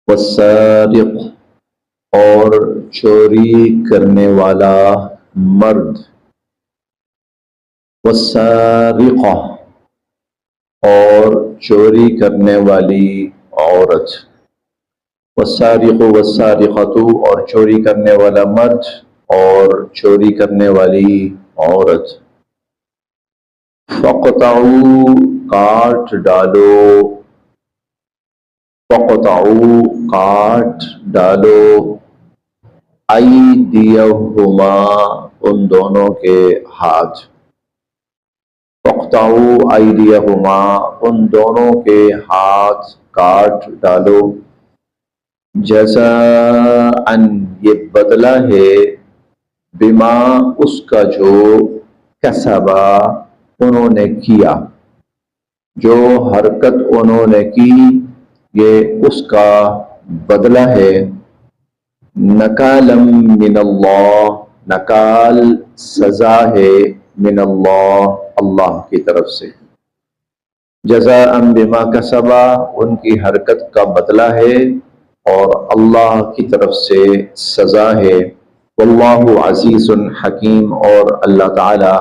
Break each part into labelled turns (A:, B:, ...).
A: والسارق اور چوری کرنے والا مرد، والسارقہ اور چوری کرنے والی عورت، والسارق والسارقۃ اور چوری کرنے والا مرد اور چوری کرنے والی عورت، فقطعوا کاٹ ڈالو، فقطعوا کاٹ ڈالو، ایدیہما ان دونوں کے ہاتھ، فقطعوا ایدیہما ان دونوں کے ہاتھ کاٹ ڈالو، جزاء یہ بدلہ ہے، بما اس کا جو کسبا انہوں نے کیا، جو حرکت انہوں نے کی یہ اس کا بدلہ ہے، نکالم من اللہ نکال سزا ہے، من اللہ اللہ کی طرف سے، جزاء بما کسبا ان کی حرکت کا بدلہ ہے اور اللہ کی طرف سے سزا ہے، واللہ عزیز حکیم اور اللہ تعالی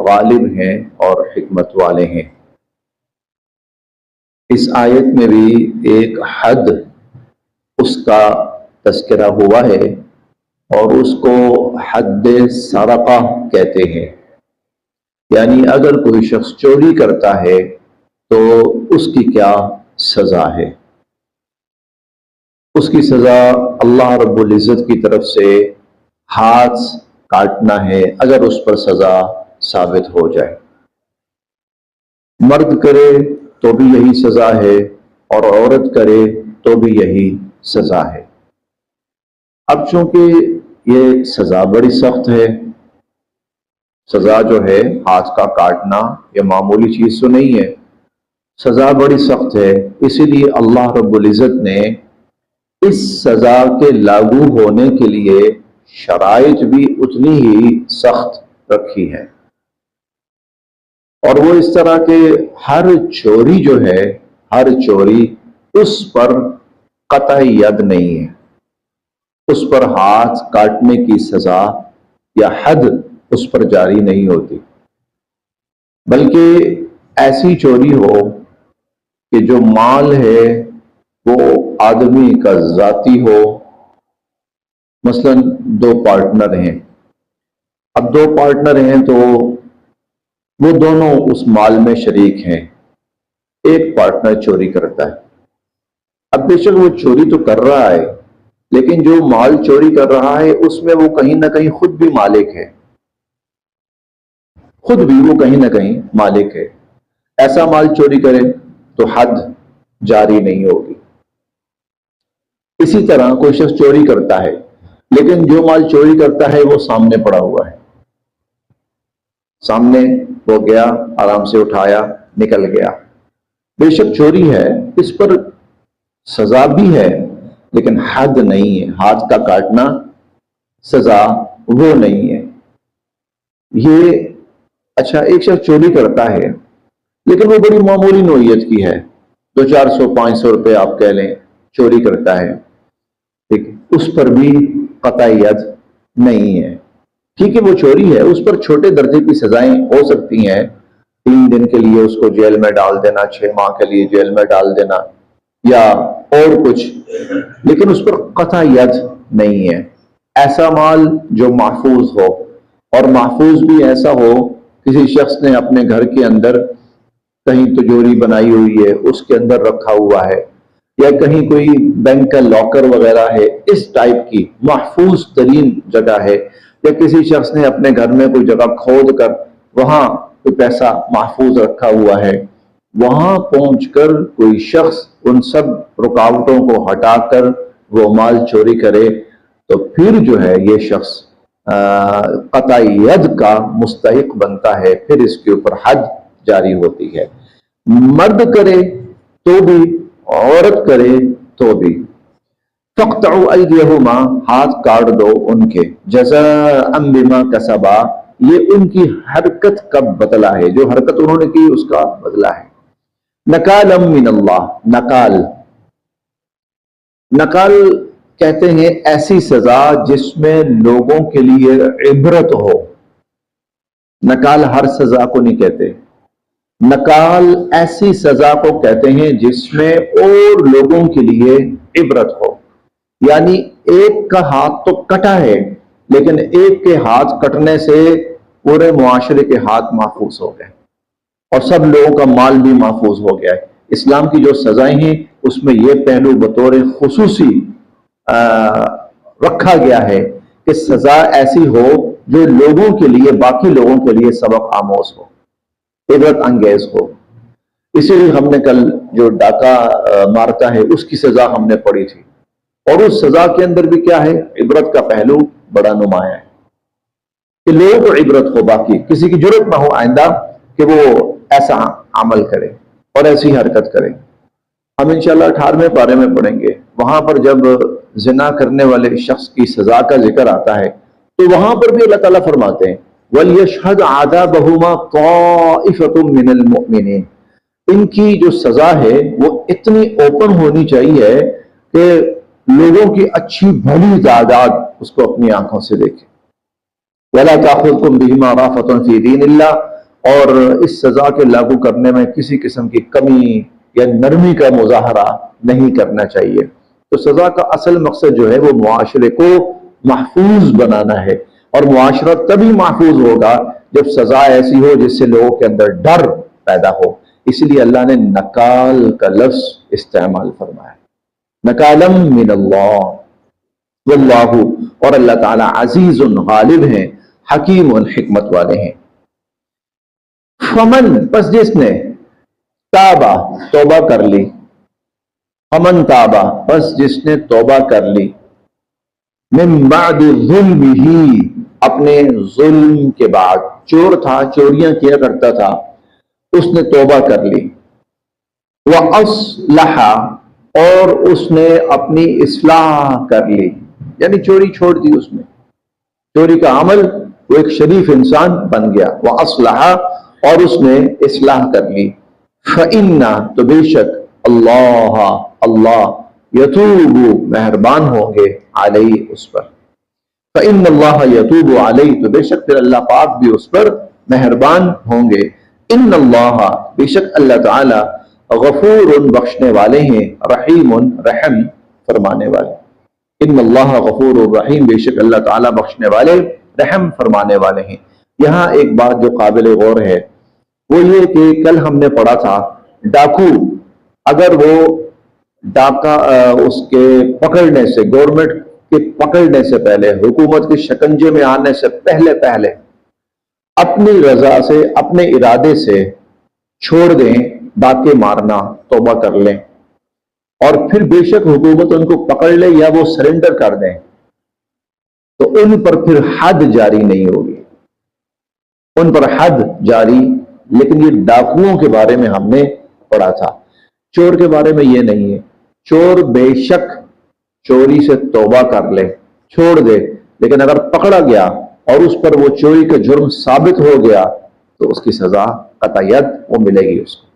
A: غالب ہیں اور حکمت والے ہیں۔ اس آیت میں بھی ایک حد اس کا تذکرہ ہوا ہے اور اس کو حد سرقہ کہتے ہیں، یعنی اگر کوئی شخص چوری کرتا ہے تو اس کی کیا سزا ہے۔ اس کی سزا اللہ رب العزت کی طرف سے ہاتھ کاٹنا ہے اگر اس پر سزا ثابت ہو جائے، مرد کرے تو بھی یہی سزا ہے اور عورت کرے تو بھی یہی سزا ہے۔ اب چونکہ یہ سزا بڑی سخت ہے، سزا جو ہے ہاتھ کا کاٹنا یہ معمولی چیز تو نہیں ہے، سزا بڑی سخت ہے، اسی لیے اللہ رب العزت نے اس سزا کے لاگو ہونے کے لیے شرائط بھی اتنی ہی سخت رکھی ہے، اور وہ اس طرح کہ ہر چوری جو ہے، ہر چوری اس پر قطع ید نہیں ہے، اس پر ہاتھ کاٹنے کی سزا یا حد اس پر جاری نہیں ہوتی، بلکہ ایسی چوری ہو کہ جو مال ہے وہ آدمی کا ذاتی ہو، مثلا دو پارٹنر ہیں، اب دو پارٹنر ہیں تو وہ دونوں اس مال میں شریک ہیں، ایک پارٹنر چوری کرتا ہے، اب بے شک وہ چوری تو کر رہا ہے لیکن جو مال چوری کر رہا ہے اس میں وہ کہیں نہ کہیں خود بھی مالک ہے، خود بھی وہ کہیں نہ کہیں مالک ہے، ایسا مال چوری کرے تو حد جاری نہیں ہوگی۔ اسی طرح کوئی شخص چوری کرتا ہے لیکن جو مال چوری کرتا ہے وہ سامنے پڑا ہوا ہے، سامنے وہ گیا آرام سے اٹھایا نکل گیا، بے شک چوری ہے، اس پر سزا بھی ہے لیکن حد نہیں ہے، ہاتھ کا کاٹنا سزا وہ نہیں ہے۔ یہ اچھا ایک شخص چوری کرتا ہے لیکن وہ بڑی معمولی نوعیت کی ہے، 200-400-500 روپے آپ کہہ لیں چوری کرتا ہے، اس پر بھی قطع ید نہیں ہے، ٹھیک ہے وہ چوری ہے، اس پر چھوٹے درجے کی سزائیں ہو سکتی ہیں، 3 دن کے لیے اس کو جیل میں ڈال دینا، 6 ماہ کے لیے جیل میں ڈال دینا یا اور کچھ، لیکن اس پر قطع ید نہیں ہے۔ ایسا مال جو محفوظ ہو، اور محفوظ بھی ایسا ہو کسی شخص نے اپنے گھر کے اندر کہیں تجوری بنائی ہوئی ہے اس کے اندر رکھا ہوا ہے، یا کہیں کوئی بینک کا لاکر وغیرہ ہے، اس ٹائپ کی محفوظ ترین جگہ ہے، یا کسی شخص نے اپنے گھر میں کوئی جگہ کھود کر وہاں کوئی پیسہ محفوظ رکھا ہوا ہے، وہاں پہنچ کر کوئی شخص ان سب رکاوٹوں کو ہٹا کر وہ مال چوری کرے تو پھر جو ہے یہ شخص قطع ید کا مستحق بنتا ہے، پھر اس کے اوپر حد جاری ہوتی ہے، مرد کرے تو بھی عورت کرے تو بھی۔ فَاقْطَعُوا أَيْدِيَهُمَا ہاتھ کاٹ دو ان کے، جَزَاءً بِمَا كَسَبَا یہ ان کی حرکت کا بدلہ ہے، جو حرکت انہوں نے کی اس کا بدلہ ہے، نَكَالًا مِّنَ اللَّهِ نکال نکال کہتے ہیں ایسی سزا جس میں لوگوں کے لیے عبرت ہو. نکال ہر سزا کو نہیں کہتے، نکال ایسی سزا کو کہتے ہیں جس میں اور لوگوں کے لیے عبرت ہو. یعنی ایک کا ہاتھ تو کٹا ہے، لیکن ایک کے ہاتھ کٹنے سے پورے معاشرے کے ہاتھ محفوظ ہو گئے اور سب لوگوں کا مال بھی محفوظ ہو گیا ہے. اسلام کی جو سزائیں ہیں اس میں یہ پہلو بطور خصوصی رکھا گیا ہے کہ سزا ایسی ہو جو لوگوں کے لیے، باقی لوگوں کے لیے سبق آموز ہو، عبرت انگیز ہو. اسی لیے ہم نے کل جو ڈاکہ مارتا ہے اس کی سزا ہم نے پڑھی تھی، اور اس سزا کے اندر بھی کیا ہے؟ عبرت کا پہلو بڑا نمایاں ہے کہ لوگوں کو عبرت ہو، باقی کسی کی جرت نہ ہو آئندہ کہ وہ ایسا عمل کرے اور ایسی حرکت کرے. ہم انشاءاللہ 18ویں پارے میں پڑھیں گے، وہاں پر جب زنا کرنے والے شخص کی سزا کا ذکر آتا ہے تو وہاں پر بھی اللہ تعالیٰ فرماتے ہیں وَلْيَشْهَدْ عَذَابَهُمَا طَائِفَةٌ مِّنَ الْمُؤْمِنِينَ. ان کی جو سزا ہے وہ اتنی اوپن ہونی چاہیے کہ لوگوں کی اچھی بھلی تعداد اس کو اپنی آنکھوں سے دیکھے. وَلَا تَأْخُذْكُمْ بِهِمَا رَأْفَةٌ فِي دِينِ اللَّهِ. اور اس سزا کے لاگو کرنے میں کسی قسم کی کمی یا نرمی کا مظاہرہ نہیں کرنا چاہیے. تو سزا کا اصل مقصد جو ہے وہ معاشرے کو محفوظ بنانا ہے، اور معاشرہ تبھی محفوظ ہوگا جب سزا ایسی ہو جس سے لوگوں کے اندر ڈر پیدا ہو. اس لیے اللہ نے نکال کا لفظ استعمال فرمایا، نکالم من اللہ واللہ، اور اللہ تعالی عزیز غالب ہیں، حکیم حکمت والے ہیں. فمن، پس جس نے، تابا توبہ کر لی، فمن تابا پس جس نے توبہ کر لی، من بعد ظلمہ اپنے ظلم کے بعد، چور تھا، چوریاں کیا کرتا تھا، اس نے توبہ کر لی، وَأَصْلَحَ اور اس نے اپنی اصلاح کر لی، یعنی چوری چھوڑ دی، اس نے چوری کا عمل، وہ ایک شریف انسان بن گیا. وَأَصْلَحَ اور اس نے اصلاح کر لی، فَإِنَّ تو بے شک اللہ یتوب مہربان ہوں گے علیہ اس پر. فَإِنَّ اللَّهَ يَتُوبُ عَلَيْهِ تو بے شک پھر اللہ پاک بھی اس پر مہربان ہوں گے. ان اللہ بے شک اللہ تعالی غفور بخشنے والے ہیں، رحیم رحم فرمانے والے. ان اللہ غفور رحیم بے شک اللہ تعالی بخشنے والے رحم فرمانے والے ہیں. یہاں ایک بات جو قابل غور ہے وہ یہ کہ کل ہم نے پڑھا تھا ڈاکو اگر وہ ڈاکہ اس کے پکڑنے سے، گورنمنٹ کے پکڑنے سے پہلے، حکومت کے شکنجے میں آنے سے پہلے اپنی رضا سے، اپنے ارادے سے چھوڑ دیں ڈاکے مارنا، توبہ کر لیں، اور پھر بے شک حکومت ان کو پکڑ لے یا وہ سرنڈر کر دیں تو ان پر پھر حد جاری نہیں ہوگی، ان پر حد جاری. لیکن یہ ڈاکوؤں کے بارے میں ہم نے پڑھا تھا، چور کے بارے میں یہ نہیں ہے. چور بے شک چوری سے توبہ کر لے، چھوڑ دے، لیکن اگر پکڑا گیا اور اس پر وہ چوری کا جرم ثابت ہو گیا تو اس کی سزا قطعیت وہ ملے گی اس کو.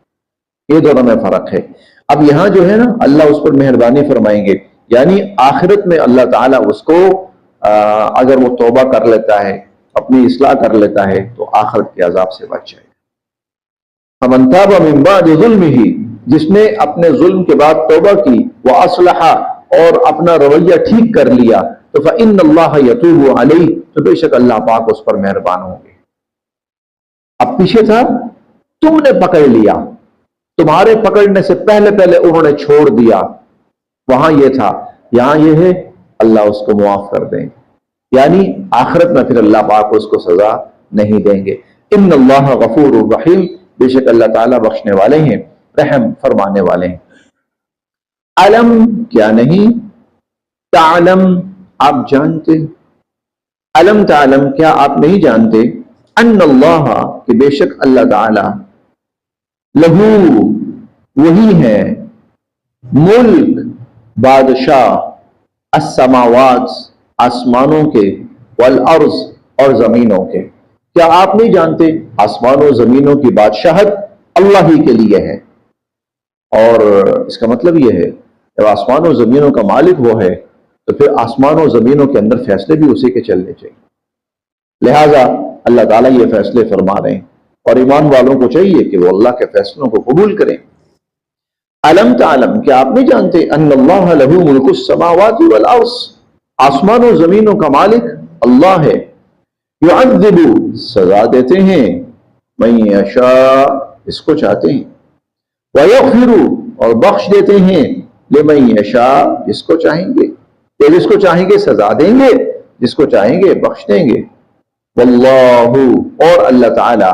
A: یہ دونوں میں فرق ہے. اب یہاں جو ہے نا اللہ اس پر مہربانی فرمائیں گے، یعنی آخرت میں اللہ تعالیٰ اس کو اگر وہ توبہ کر لیتا ہے، اپنی اصلاح کر لیتا ہے تو آخرت کے عذاب سے بچ جائے. فمن تاب من بعد ظلمہ جس نے اپنے ظلم کے بعد توبہ کی، واصلح اور اپنا رویہ ٹھیک کر لیا، تو فإن اللہ یتوب علیہ تو بے شک اللہ پاک اس پر مہربان ہوں گے. اب پیچھے تھا تم نے پکڑ لیا، تمہارے پکڑنے سے پہلے انہوں نے چھوڑ دیا، وہاں یہ تھا. یہاں یہ ہے اللہ اس کو معاف کر دیں گے، یعنی آخرت میں پھر اللہ پاک اس کو سزا نہیں دیں گے. ان اللہ غفور الرحیم بے شک اللہ تعالیٰ بخشنے والے ہیں، رحم فرمانے والے ہیں. علم کیا نہیں، تعلم آپ جانتے، علم تعلم کیا آپ نہیں جانتے، ان اللہ کہ بے شک اللہ تعالی لہو وہی ہے، ملک بادشاہ، السماوات آسمانوں کے، والارض اور زمینوں کے. کیا آپ نہیں جانتے آسمانوں زمینوں کی بادشاہت اللہ ہی کے لیے ہے. اور اس کا مطلب یہ ہے جب آسمان و زمینوں کا مالک وہ ہے تو پھر آسمان و زمینوں کے اندر فیصلے بھی اسی کے چلنے چاہیے. لہذا اللہ تعالیٰ یہ فیصلے فرما رہے ہیں اور ایمان والوں کو چاہیے کہ وہ اللہ کے فیصلوں کو قبول کریں. علم تعلم، کیا آپ نہیں جانتے ان اللہ لہ ملک السماوات والارض، آسمان و زمینوں کا مالک اللہ ہے. یعذب، سزا دیتے ہیں، من یشاء، اس کو چاہتے ہیں، ویغفر، اور بخش دیتے ہیں، لمن یشاء، جس کو چاہیں گے، یا جس کو چاہیں گے سزا دیں گے، جس کو چاہیں گے بخش دیں گے. واللہ، اور اللہ تعالی،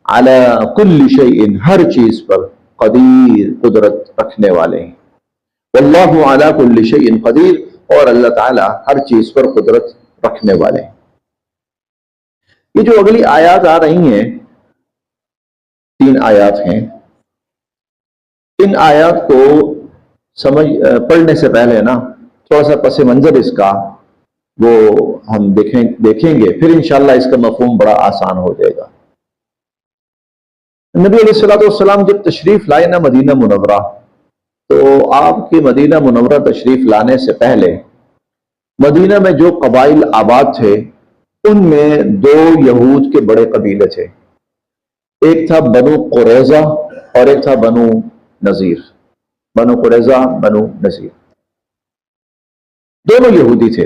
A: علی کل شیء، ہر چیز پر، قدیر، قدرت رکھنے والے ہیں. واللہ علی کل شیء قدیر، اور اللہ تعالی ہر چیز پر قدرت رکھنے والے ہیں. یہ جو اگلی آیات آ رہی ہیں، 3 آیات ہیں، ان آیات کو پڑھنے سے پہلے نا تھوڑا سا پس منظر اس کا وہ ہم دیکھیں گے، پھر انشاءاللہ اس کا مفہوم بڑا آسان ہو جائے گا. نبی علیہ الصلوۃ والسلام جب تشریف لائے نا مدینہ منورہ، تو آپ کے مدینہ منورہ تشریف لانے سے پہلے مدینہ میں جو قبائل آباد تھے ان میں 2 یہود کے بڑے قبیلے تھے. ایک تھا بنو قریظہ اور ایک تھا بنو نذیر. بنو قریظہ، بنو نذیر، دونوں یہودی تھے،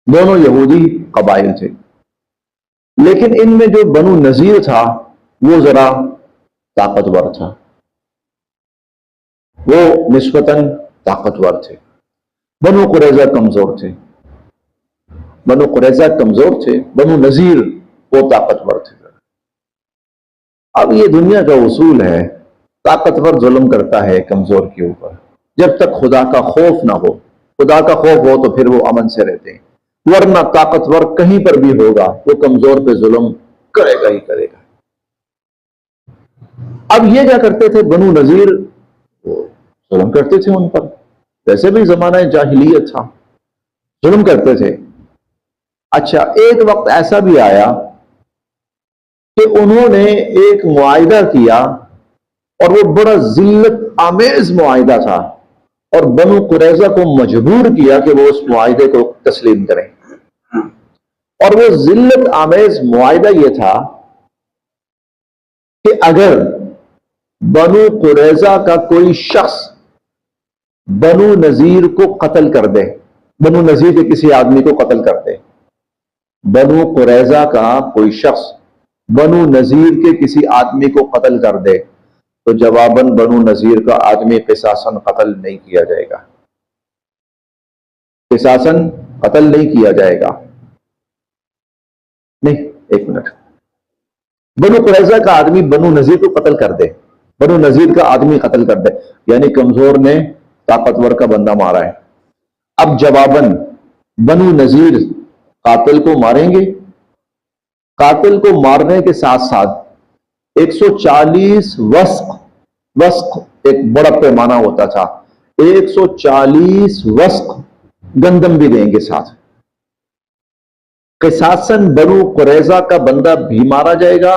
A: دونوں یہودی قبائل تھے. لیکن ان میں جو بنو نذیر تھا وہ ذرا طاقتور تھا، وہ نسبتاً طاقتور تھے. بنو قریظہ کمزور تھے، بنو قریظہ کمزور تھے، بنو نذیر وہ طاقتور تھے. اب یہ دنیا کا اصول ہے، طاقتور ظلم کرتا ہے کمزور کے اوپر. جب تک خدا کا خوف نہ ہو، خدا کا خوف ہو تو پھر وہ امن سے رہتے ہیں، ورنہ طاقتور کہیں پر بھی ہوگا وہ کمزور پہ ظلم کرے گا ہی کرے گا. اب یہ کیا کرتے تھے بنو نذیر، وہ ظلم کرتے تھے ان پر، ویسے بھی زمانہ جاہلیت تھا، ظلم کرتے تھے. اچھا، ایک وقت ایسا بھی آیا کہ انہوں نے ایک معاہدہ کیا اور وہ بڑا ذلت آمیز معاہدہ تھا، اور بنو قریظہ کو مجبور کیا کہ وہ اس معاہدے کو تسلیم کریں. اور وہ ذلت آمیز معاہدہ یہ تھا کہ اگر بنو قریظہ کا کوئی شخص بنو نذیر کو قتل کر دے، بنو نذیر کے کسی آدمی کو قتل کر دے، بنو قریظہ کا کوئی شخص بنو نذیر کے کسی آدمی کو قتل کر دے تو جواباً بنو نذیر کا آدمی قصاصاً قتل نہیں کیا جائے گا، قصاصاً قتل نہیں کیا جائے گا. نہیں، ایک منٹ، بنو قریظہ کا آدمی بنو نذیر کو قتل کر دے، بنو نذیر کا آدمی قتل کر دے، یعنی کمزور نے طاقتور کا بندہ مارا ہے. اب جواباً بنو نذیر قاتل کو ماریں گے، قاتل کو مارنے کے ساتھ ساتھ 140 وسق ایک بڑا پیمانہ ہوتا تھا، 140 وسق گندم بھی دیں گے ساتھ. قصاصاً بنو قریظہ کا بندہ بھی مارا جائے گا،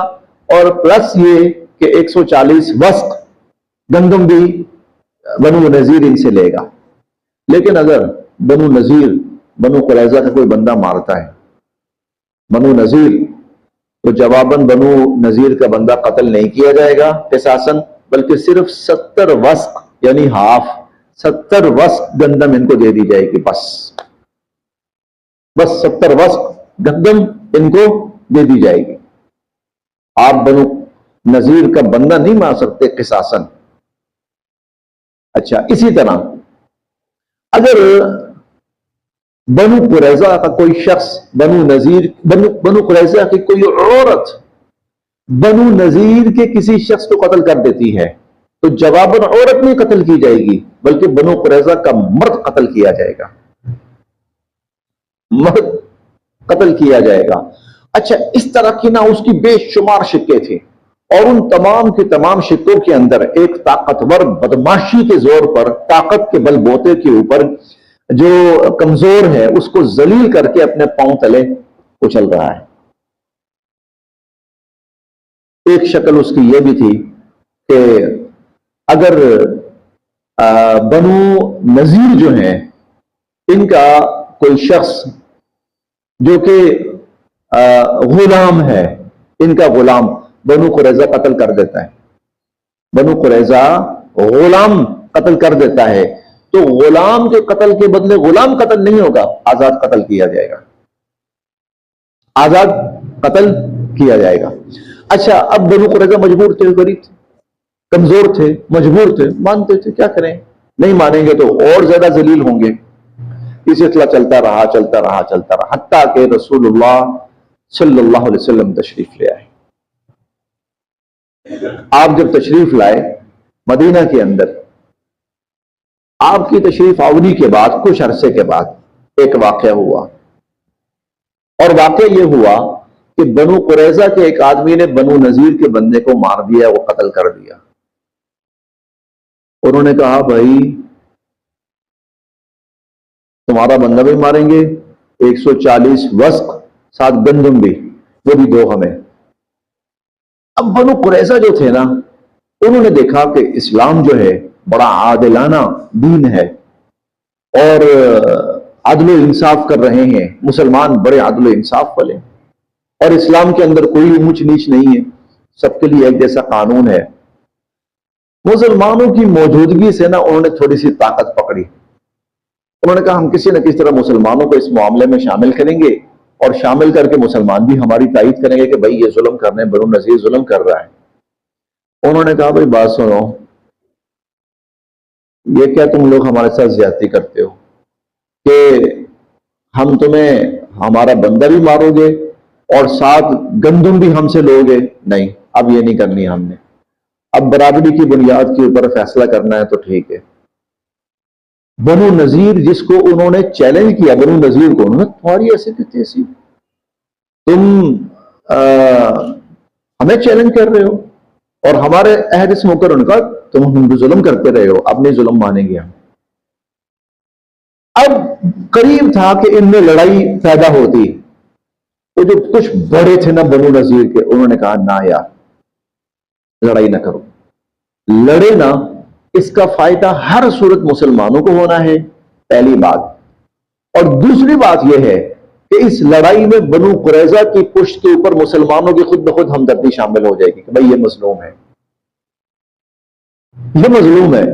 A: اور پلس یہ کہ 140 وسق گندم بھی بنو نذیر ان سے لے گا. لیکن اگر بنو نذیر بنو قریظہ کا کوئی بندہ مارتا ہے، بنو نذیر، تو جواباً بنو نذیر کا بندہ قتل نہیں کیا جائے گا قصاصاً، بلکہ صرف 70 وسق یعنی ہاف، 70 وسق گندم ان کو دے دی جائے گی. بس 70 وسق گندم ان کو دے دی جائے گی. آپ بنو نذیر کا بندہ نہیں مار سکتے قصاصاً. اچھا، اسی طرح اگر بنو قریظہ کا کوئی شخص بنو قریظہ کی کوئی عورت بنو نذیر کے کسی شخص کو قتل کر دیتی ہے تو جواباً عورت نہیں قتل کی جائے گی، بلکہ بنو قریظہ کا مرد قتل کیا جائے گا، مرد قتل کیا جائے گا. اچھا، اس طرح کی نہ اس کی بے شمار شکیں تھیں، اور ان تمام کے تمام شکوں کے اندر ایک طاقتور بدماشی کے زور پر، طاقت کے بل بوتے کے اوپر جو کمزور ہے اس کو ذلیل کر کے اپنے پاؤں تلے اچھل رہا ہے. ایک شکل اس کی یہ بھی تھی کہ اگر بنو نذیر جو ہیں ان کا کوئی شخص جو کہ غلام ہے، ان کا غلام بنو قریظہ قتل کر دیتا ہے، بنو قریظہ غلام قتل کر دیتا ہے، تو غلام کے قتل کے بدلے غلام قتل نہیں ہوگا، آزاد قتل کیا جائے گا، آزاد قتل کیا جائے گا۔ اچھا، اب بنو قریظہ مجبور تھے، غریب تھے، کمزور تھے، مجبور تھے، مانتے تھے، کیا کریں، نہیں مانیں گے تو اور زیادہ ذلیل ہوں گے۔ یہ سلسلہ چلتا رہا چلتا رہا چلتا رہا، حتیٰ کہ رسول اللہ صلی اللہ علیہ وسلم تشریف لے آئے۔ آپ جب تشریف لائے مدینہ کے اندر، آپ کی تشریف آوری کے بعد کچھ عرصے کے بعد ایک واقعہ ہوا، اور واقعہ یہ ہوا کہ بنو قریظہ کے ایک آدمی نے بنو نذیر کے بندے کو مار دیا، وہ قتل کر دیا۔ انہوں نے کہا بھائی تمہارا بندہ بھی ماریں گے، 140 وسق ساتھ گندم بھی، وہ بھی دو ہمیں۔ اب بنو قریظہ جو تھے نا، انہوں نے دیکھا کہ اسلام جو ہے بڑا عادلانہ دین ہے اور عدل و انصاف کر رہے ہیں، مسلمان بڑے عدل و انصاف والے، اور اسلام کے اندر کوئی اونچ نیچ نہیں ہے، سب کے لیے ایک جیسا قانون ہے۔ مسلمانوں کی موجودگی سے نا انہوں نے تھوڑی سی طاقت پکڑی، انہوں نے کہا ہم کسی نہ کسی طرح مسلمانوں کو اس معاملے میں شامل کریں گے، اور شامل کر کے مسلمان بھی ہماری تائید کریں گے کہ بھائی یہ ظلم کر رہے ہیں، بنو نذیر ظلم کر رہا ہے۔ انہوں نے کہا بھائی بات سنو، یہ کیا تم لوگ ہمارے ساتھ زیادتی کرتے ہو کہ ہم تمہیں ہمارا بندہ بھی مارو گے اور ساتھ گندم بھی ہم سے لو گے؟ نہیں، اب یہ نہیں کرنی ہم نے، اب برابری کی بنیاد کے اوپر فیصلہ کرنا ہے تو ٹھیک ہے۔ بنو نذیر جس کو انہوں نے چیلنج کیا، بنو نذیر کو، انہوں نے تمہاری ایسے کہتے ایسی، تم ہمیں چیلنج کر رہے ہو اور ہمارے عہد سے مکر، ان کا تم ہم ظلم کرتے رہے ہو، اب نہیں ظلم مانیں گے ہم۔ اب قریب تھا کہ ان میں لڑائی پیدا ہوتی، وہ جو کچھ بڑے تھے نا بنو نذیر کے، انہوں نے کہا نہ یار لڑائی نہ کرو، لڑے نا، اس کا فائدہ ہر صورت مسلمانوں کو ہونا ہے، پہلی بات، اور دوسری بات یہ ہے کہ اس لڑائی میں بنو قریظہ کی پشت کے اوپر مسلمانوں کی خود بخود ہمدردی شامل ہو جائے گی کہ بھائی یہ مظلوم ہے، یہ مظلوم ہے،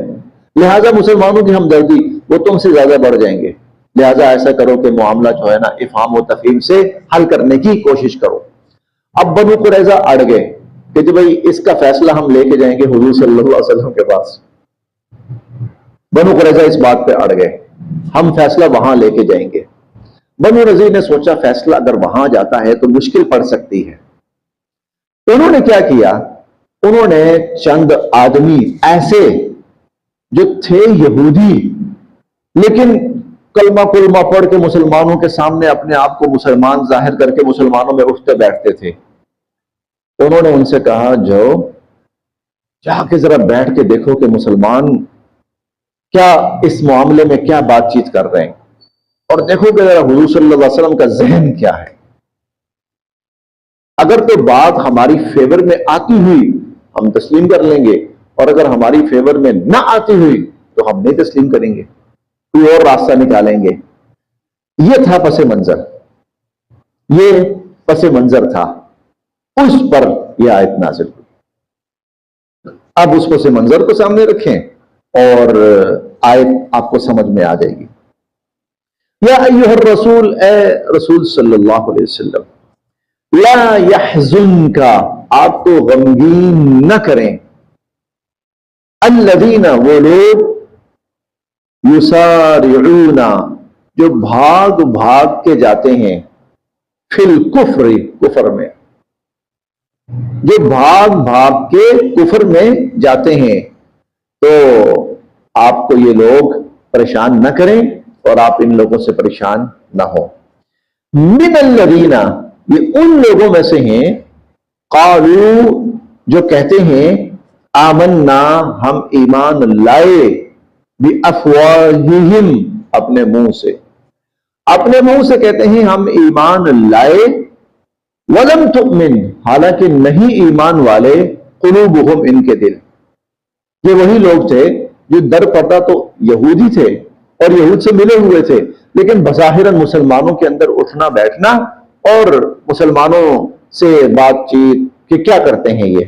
A: لہذا مسلمانوں کی ہمدردی وہ تم سے زیادہ بڑھ جائیں گے، لہذا ایسا کرو کہ معاملہ جو ہے نا افہام و تفہیم سے حل کرنے کی کوشش کرو۔ اب بنو قریظہ اڑ گئے کہ جی بھائی اس کا فیصلہ ہم لے کے جائیں گے حضور صلی اللہ علیہ وسلم کے پاس۔ بنو قریظہ اس بات پہ اڑ گئے، ہم فیصلہ وہاں لے کے جائیں گے۔ بنو نذیر نے سوچا فیصلہ اگر وہاں جاتا ہے تو مشکل پڑ سکتی ہے، انہوں نے کیا کیا، انہوں نے چند آدمی ایسے جو تھے یہودی لیکن کلمہ کلمہ پڑھ کے مسلمانوں کے سامنے اپنے آپ کو مسلمان ظاہر کر کے مسلمانوں میں اٹھتے بیٹھتے تھے، انہوں نے ان سے کہا جو جا کے ذرا بیٹھ کے دیکھو کہ مسلمان کیا اس معاملے میں کیا بات چیت کر رہے ہیں، اور دیکھو کہ ذرا حضور صلی اللہ علیہ وسلم کا ذہن کیا ہے، اگر تو بات ہماری فیور میں آتی ہوئی ہم تسلیم کر لیں گے، اور اگر ہماری فیور میں نہ آتی ہوئی تو ہم نہیں تسلیم کریں گے، کوئی اور راستہ نکالیں گے۔ یہ تھا پس منظر، یہ پس منظر تھا، اس پر یہ آیت نازل ہوئی۔ اب اس پس منظر کو سامنے رکھیں اور آیت آپ کو سمجھ میں آ جائے گی۔ یا ایھا الرسول، اے رسول صلی اللہ علیہ وسلم، لا یحزنک، آپ کو غمگین نہ کریں، الذین، وہ لوگ، یسارعون، جو بھاگ بھاگ کے جاتے ہیں، فی الکفر، کفر میں، جو بھاگ بھاگ کے کفر میں جاتے ہیں، تو آپ کو یہ لوگ پریشان نہ کریں اور آپ ان لوگوں سے پریشان نہ ہو۔ من الذین، یہ ان لوگوں میں سے ہیں، قالو، جو کہتے ہیں، آمنا، ہم ایمان لائے، بافواہہم، اپنے منہ سے، اپنے منہ سے کہتے ہیں ہم ایمان لائے، ولم تؤمن، حالانکہ نہیں ایمان والے، قلوبہم، ان کے دل۔ یہ وہی لوگ تھے جو در پردہ تو یہودی تھے اور یہود سے ملے ہوئے تھے، لیکن بظاہراً مسلمانوں کے اندر اٹھنا بیٹھنا اور مسلمانوں سے بات چیت کہ کیا کرتے ہیں یہ.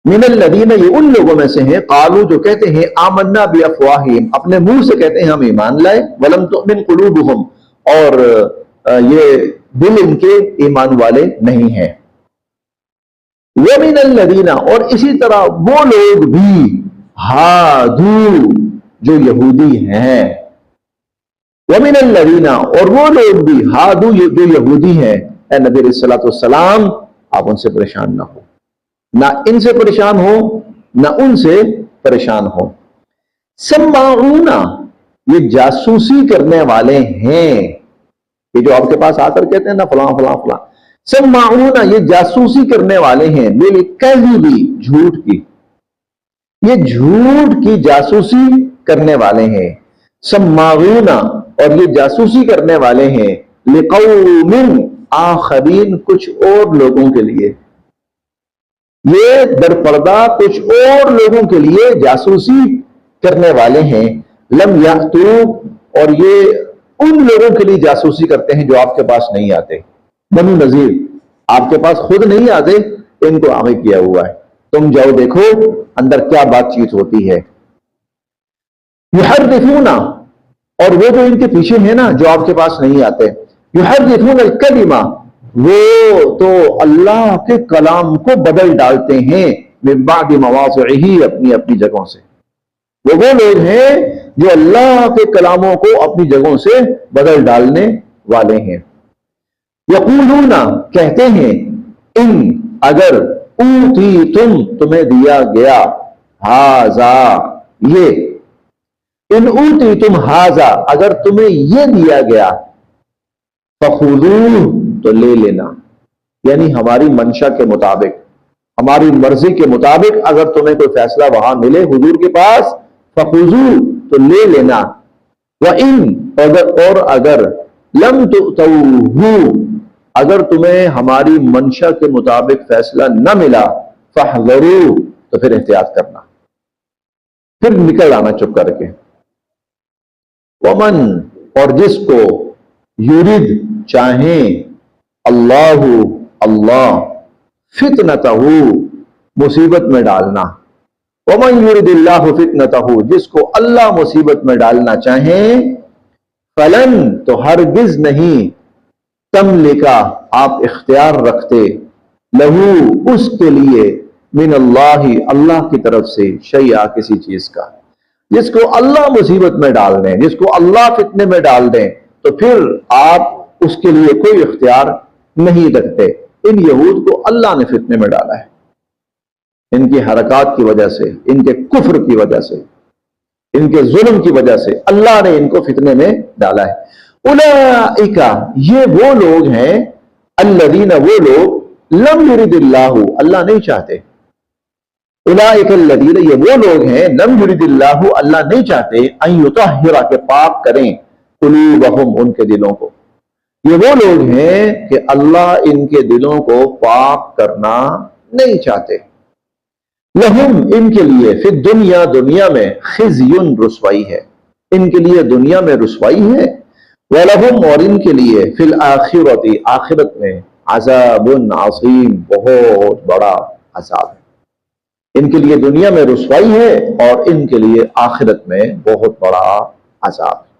A: من الذین، یہ ان لوگوں میں سے ہیں، قالو جو کہتے ہیں، آمنا بافواہہم، اپنے منہ سے کہتے ہیں ہم ایمان لائے، ولم تؤمن قلوبہم، اور یہ دل ان کے ایمان والے نہیں ہیں. ومن الذین، اور اسی طرح وہ لوگ بھی، ہادو، جو یہودی ہیں. ومن الذین، اور وہ لوگ بھی، ہادو، جو یہودی ہیں. اے نبی علیہ الصلوۃ والسلام، آپ ان سے پریشان نہ ہو، نہ ان سے پریشان ہو نہ ان سے پریشان ہو. سماعون، یہ جاسوسی کرنے والے ہیں، یہ جو آپ کے پاس آ کر کہتے ہیں نا فلاں فلاں فلاں. سماعون، یہ جاسوسی کرنے والے ہیں، بالکذب، جھوٹ کی، یہ جھوٹ کی جاسوسی کرنے والے ہیں. سماعون، اور یہ جاسوسی کرنے والے ہیں، لقوم آخرین، کچھ اور لوگوں کے لیے. یہ در پردہ کچھ اور لوگوں کے لیے جاسوسی کرنے والے ہیں. لم یاتوک، اور یہ ان لوگوں کے لیے جاسوسی کرتے ہیں جو آپ کے پاس نہیں آتے. بنو نذیر آپ کے پاس خود نہیں آتے، ان کو آگے کیا ہوا ہے. تم جاؤ دیکھو اندر کیا بات چیت ہوتی ہے. یحرفون، اور وہ جو ان کے پیچھے ہیں نا جو آپ کے پاس نہیں آتے، یحرفون الکلمہ، وہ تو اللہ کے کلام کو بدل ڈالتے ہیں، من بعد مواضعہ، اپنی اپنی جگہوں سے. وہ لوگ ہیں جو اللہ کے کلاموں کو اپنی جگہوں سے بدل ڈالنے والے ہیں. یقولون، کہتے ہیں، ان، اگر، اوتیتم، تمہیں دیا گیا، ھذا، یہ، ان اوتیتم ھذا، اگر تمہیں یہ دیا گیا، فخذوہ، تو لے لینا. یعنی ہماری منشا کے مطابق، ہماری مرضی کے مطابق اگر تمہیں کوئی فیصلہ وہاں ملے حضور کے پاس، فخذوہ، تو لے لینا. وَإِن، اور اگر، لم تؤتوہ، اگر تمہیں ہماری منشا کے مطابق فیصلہ نہ ملا، فاحذروا، تو پھر احتیاط کرنا، پھر نکل آنا چپ کر کے. ومن، اور جس کو، یرید، چاہیں، اللہ، اللہ، فتنتہ، مصیبت میں ڈالنا. ومن یرید اللہ فتنتہ، جس کو اللہ مصیبت میں ڈالنا چاہیں، فلن، تو ہرگز نہیں، تملکا، آپ اختیار رکھتے، لہو، اس کے لیے، من اللہ، اللہ کی طرف سے، شیئا، کسی چیز کا. جس کو اللہ مصیبت میں ڈال دیں، جس کو اللہ فتنے میں ڈال دیں، تو پھر آپ اس کے لیے کوئی اختیار نہیں رکھتے. ان یہود کو اللہ نے فتنے میں ڈالا ہے، ان کی حرکات کی وجہ سے، ان کے کفر کی وجہ سے، ان کے ظلم کی وجہ سے اللہ نے ان کو فتنے میں ڈالا ہے. اولئک، یہ وہ لوگ ہیں، الذین، وہ لوگ، لم یرد اللہ، اللہ نہیں چاہتے. اولئک الذین، یہ وہ لوگ ہیں، لم یرد اللہ، اللہ نہیں چاہتے، ان یطہر، کہ پاک کریں، قلوبہم، ان کے دلوں کو. یہ وہ لوگ ہیں کہ اللہ ان کے دلوں کو پاک کرنا نہیں چاہتے. لہم، ان کے لیے، فی الدنیا، دنیا میں، خزی، رسوائی ہے، ان کے لیے دنیا میں رسوائی ہے. وَلَهُمْ، اور ان کے لیے، فی الآخرۃ، آخرت میں، عذاب عظیم، بہت بڑا عذاب ہے. ان کے لیے دنیا میں رسوائی ہے اور ان کے لیے آخرت میں بہت بڑا عذاب ہے.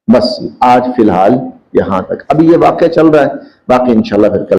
A: بس آج فی الحال یہاں تک، ابھی یہ واقعہ چل رہا ہے، باقی انشاءاللہ پھر کل